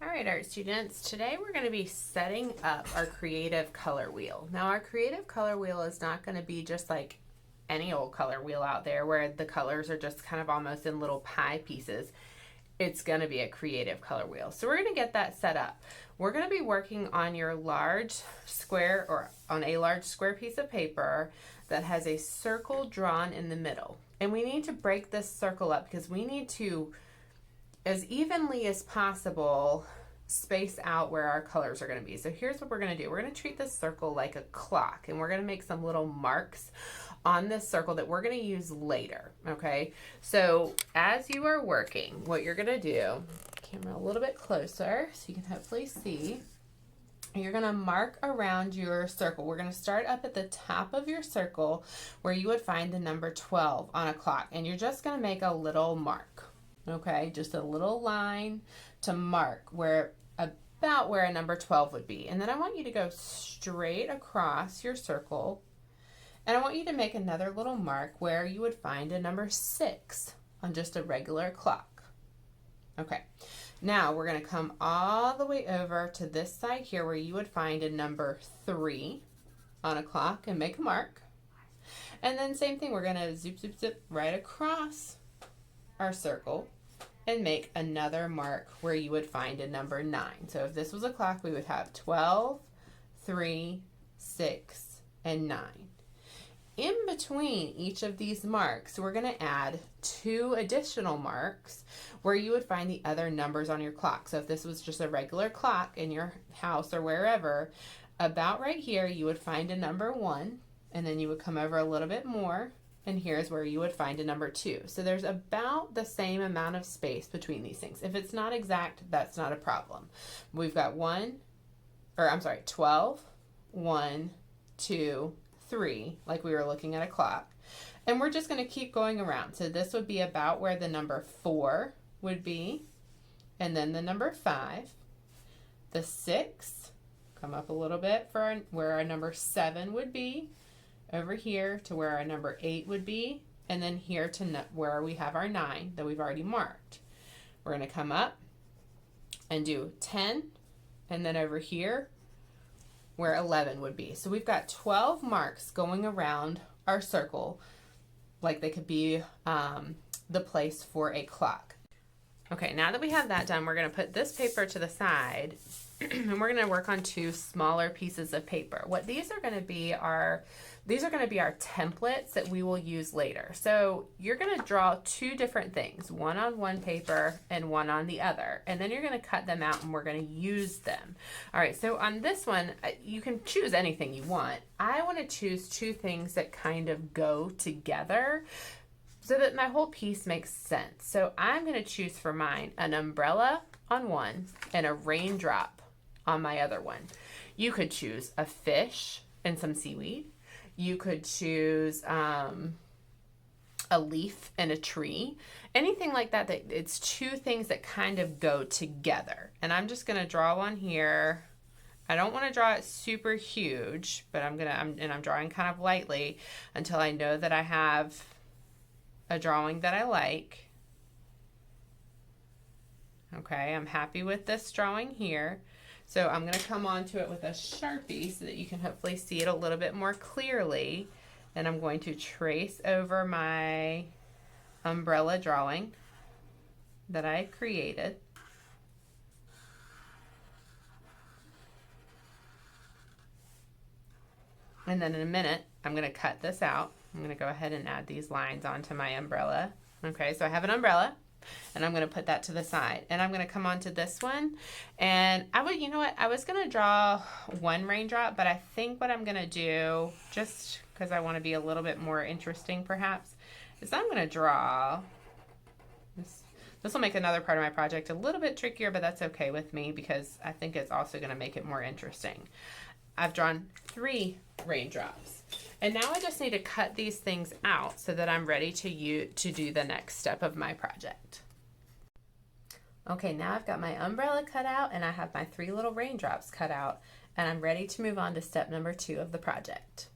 All right, art students, today we're going to be setting up our creative color wheel. Now our creative color wheel is not going to be just like any old color wheel out there where the colors are just kind of almost in little pie pieces. It's going to be a creative color wheel. So we're going to get that set up. We're going to be working on your large square or on a large square piece of paper that has a circle drawn in the middle. And we need to break this circle up because we need to, as evenly as possible, space out where our colors are going to be. So here's what we're going to do. We're going to treat this circle like a clock, and we're going to make some little marks on this circle that we're going to use later. Okay, so as you are working, what you're going to do, camera a little bit closer so you can hopefully see. You're going to mark around your circle. We're going to start up at the top of your circle where you would find the number 12 on a clock, and you're just going to make a little mark. Okay, just a little line to mark where about where a number 12 would be. And then I want you to go straight across your circle, and I want you to make another little mark where you would find a number 6 on just a regular clock. Okay, now we're going to come all the way over to this side here where you would find a number 3 on a clock and make a mark. And then same thing, we're going to zip, zip, zip right across our circle and make another mark where you would find a number 9. So if this was a clock, we would have 12, 3, 6, and 9. In between each of these marks, we're going to add 2 additional marks where you would find the other numbers on your clock. So if this was just a regular clock in your house or wherever, about right here you would find a number 1, and then you would come over a little bit more, and here's where you would find a number 2. So there's about the same amount of space between these things. If it's not exact, that's not a problem. We've got 12, 1, 2, 3, like we were looking at a clock. And we're just going to keep going around. So this would be about where the number 4 would be, and then the number 5, the 6, come up a little bit for where our number 7 would be, over here to where our number 8 would be, and then here to where we have our 9 that we've already marked. We're going to come up and do 10, and then over here where 11 would be. So we've got 12 marks going around our circle like they could be the place for a clock. Okay, now that we have that done, we're going to put this paper to the side and we're going to work on 2 smaller pieces of paper. What these are going to be are our templates that we will use later. So you're going to draw 2 different things, one on one paper and one on the other, and then you're going to cut them out and we're going to use them. All right, so on this one, you can choose anything you want. I want to choose 2 things that kind of go together so that my whole piece makes sense. So I'm going to choose for mine an umbrella on one and a raindrop on my other one. You could choose a fish and some seaweed. You could choose a leaf and a tree. Anything like that, it's 2 things that kind of go together. And I'm just going to draw one here. I don't want to draw it super huge, but I'm drawing kind of lightly until I know that I have a drawing that I like. Okay, I'm happy with this drawing here. So I'm going to come onto it with a Sharpie so that you can hopefully see it a little bit more clearly. And I'm going to trace over my umbrella drawing that I created. And then in a minute, I'm going to cut this out. I'm going to go ahead and add these lines onto my umbrella. Okay, so I have an umbrella. And I'm going to put that to the side. And I'm going to come on to this one. And you know what? I was going to draw 1 raindrop, but I think what I'm going to do, just because I want to be a little bit more interesting perhaps, is I'm going to draw this. This will make another part of my project a little bit trickier, but that's okay with me because I think it's also going to make it more interesting. I've drawn 3 raindrops. And now I just need to cut these things out so that I'm ready to do the next step of my project. Okay, now I've got my umbrella cut out and I have my 3 little raindrops cut out, and I'm ready to move on to step number 2 of the project.